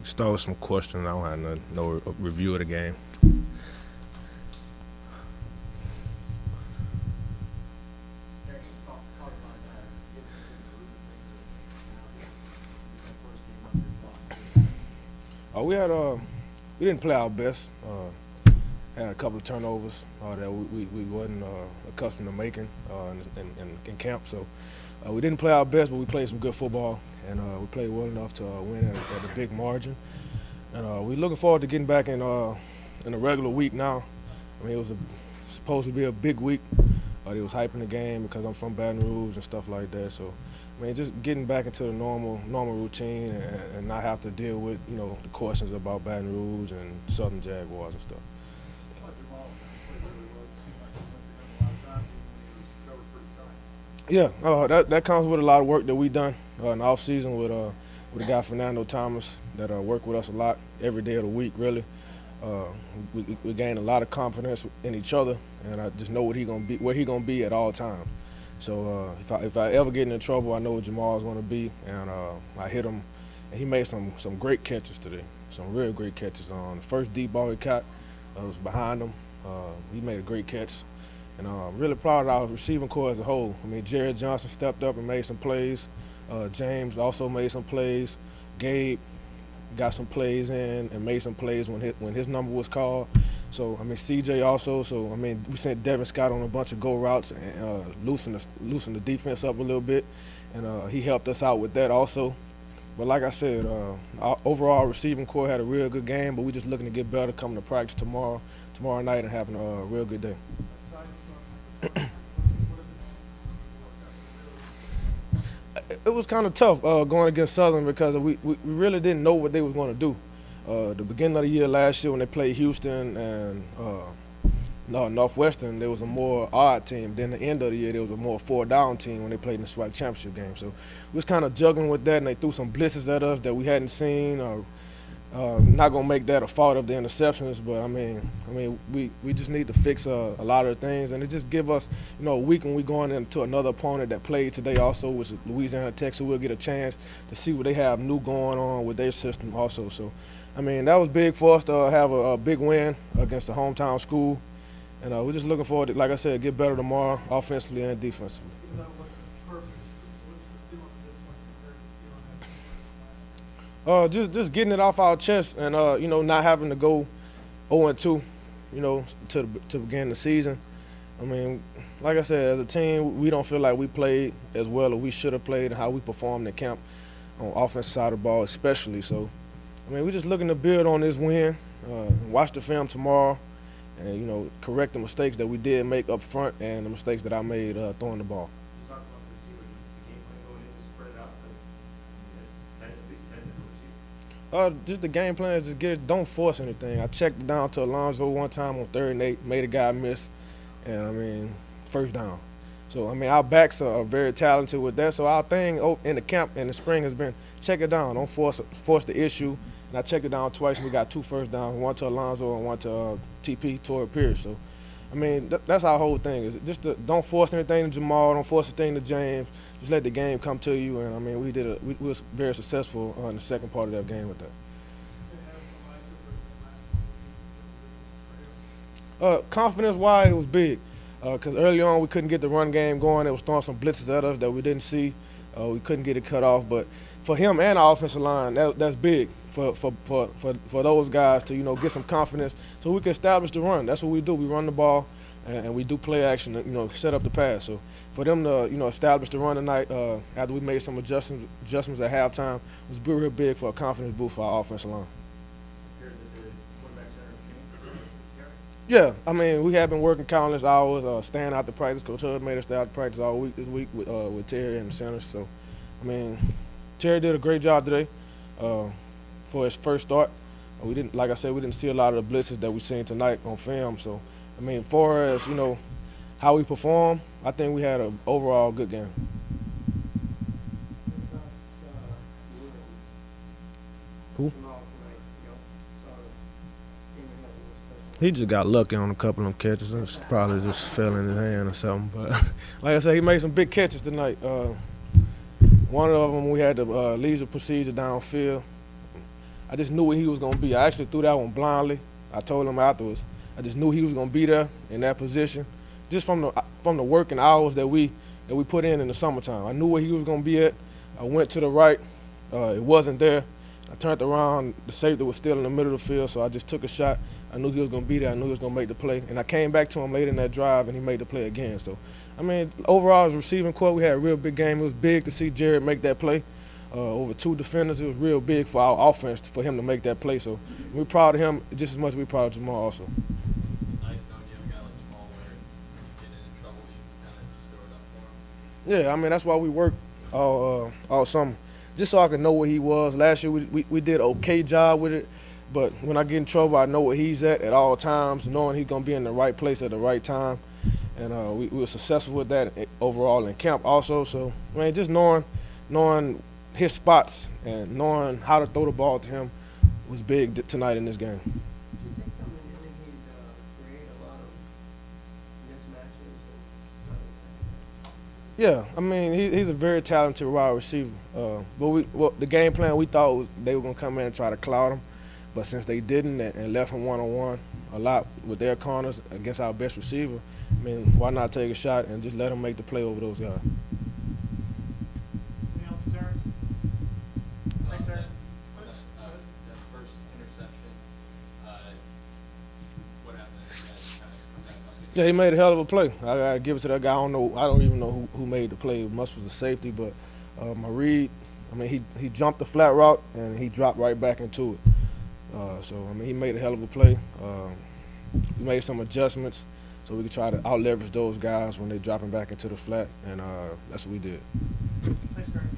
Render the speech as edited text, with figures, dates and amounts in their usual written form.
Start with some questions. I don't have no review of the game. We didn't play our best. Had a couple of turnovers that we wasn't accustomed to making in camp. So we didn't play our best, but we played some good football, and we played well enough to win at a big margin. And we're looking forward to getting back in a regular week now. I mean, it was supposed to be a big week. They was hyping the game because I'm from Baton Rouge and stuff like that. So, I mean, just getting back into the normal routine and not have to deal with, the questions about Baton Rouge and Southern Jaguars and stuff. Yeah, that comes with a lot of work that we done in the off season with the guy Fernando Thomas that worked with us a lot every day of the week. Really, we gained a lot of confidence in each other, and I just know where he gonna be at all times. So if I ever get into trouble, I know where Jamal's gonna be, and I hit him, and he made some great catches today, some real great catches. On the first deep ball he caught, was behind him. He made a great catch. And I'm really proud of our receiving corps as a whole. I mean, Jared Johnson stepped up and made some plays. James also made some plays. Gabe got some plays in and made some plays when his number was called. So, I mean, CJ also. So, I mean, we sent Devin Scott on a bunch of go routes and loosened the defense up a little bit. And he helped us out with that also. But like I said, our overall receiving corps had a real good game, but we're just looking to get better coming to practice tomorrow night and having a real good day. It was kind of tough going against Southern because we really didn't know what they was going to do. The beginning of the year last year when they played Houston and Northwestern, there was a more odd team. Then the end of the year, there was a more four-down team when they played in the SWAC championship game. So we was kind of juggling with that, and they threw some blitzes at us that we hadn't seen. Not gonna make that a fault of the interceptions, but I mean, we just need to fix a lot of the things, and it just give us, a week when we going into another opponent that played today also, which is Louisiana Tech, so we'll get a chance to see what they have new going on with their system also. So, I mean, that was big for us to have a big win against the hometown school, and we're just looking forward to, like I said, get better tomorrow, offensively and defensively. Just getting it off our chest and not having to go 0-2, to begin the season. I mean, like I said, as a team, we don't feel like we played as well as we should have played and how we performed in camp on offensive side of the ball especially. So, I mean, we're just looking to build on this win, watch the film tomorrow, and correct the mistakes that we did make up front and the mistakes that I made throwing the ball. Just the game plan is just don't force anything. I checked it down to Alonzo one time on 3rd and 8, made a guy miss, and I mean, first down. So, I mean, our backs are very talented with that. So our thing in the camp in the spring has been check it down, don't force the issue. And I checked it down twice, and we got 2 first downs, one to Alonzo and one to TP, Torrey Pierce. So, I mean, that's our whole thing. Is just don't force anything to Jamal, don't force anything to James. Just let the game come to you. And I mean, we were very successful in the second part of that game with that. Confidence-wise, it was big. Because early on we couldn't get the run game going. They was throwing some blitzes at us that we didn't see. We couldn't get it cut off. But for him and our offensive line, that's big for those guys to get some confidence so we can establish the run. That's what we do. We run the ball and we do play action. Set up the pass. So for them to establish the run tonight after we made some adjustments at halftime was real big for a confidence boost for our offensive line. Yeah, I mean, we have been working countless hours, staying out the practice. Coach Hud made us stay out the practice all week this week with Terry and the center. So, I mean, Terry did a great job today for his first start. Like I said, we didn't see a lot of the blitzes that we seen tonight on film. So, I mean, as far as how we perform, I think we had an overall good game. Who? He just got lucky on a couple of them catches. It's probably just fell in his hand or something. But like I said, he made some big catches tonight. One of them, we had the leisure procedure downfield. I just knew where he was going to be. I actually threw that one blindly. I told him afterwards. I just knew he was going to be there in that position, just from the working hours that we put in the summertime. I knew where he was going to be at. I went to the right. It wasn't there. I turned around. The safety was still in the middle of the field, so I just took a shot. I knew he was going to be there. I knew he was going to make the play. And I came back to him late in that drive, and he made the play again. So, I mean, overall, as receiving core, we had a real big game. It was big to see Jared make that play. Over 2 defenders, it was real big for our offense for him to make that play. So we're proud of him just as much as we're proud of Jamal also. Nice knowing you have a guy like Jamal where you get into trouble, you kind of just throw it up for him. Yeah, I mean, that's why we worked all summer, just so I could know where he was. Last year we did an okay job with it, but when I get in trouble, I know where he's at all times, knowing he's going to be in the right place at the right time. And we were successful with that overall in camp also. So, I mean, just knowing his spots and knowing how to throw the ball to him was big tonight in this game. Do you think coming in he'd create a lot of mismatches? Yeah, I mean, he's a very talented wide receiver. But the game plan, we thought they were going to come in and try to cloud him. But since they didn't and left him one-on-one a lot with their corners against our best receiver, I mean, why not take a shot and just let him make the play over those guys? That first interception, what happened? You guys kind of come back up. Yeah, he made a hell of a play. I got to give it to that guy. I don't even know who made the play. Much was a safety, but my read, I mean, he jumped the flat route and he dropped right back into it. So, I mean, he made a hell of a play. We made some adjustments so we could try to out-leverage those guys when they're dropping back into the flat, and that's what we did. Thanks, Terrence.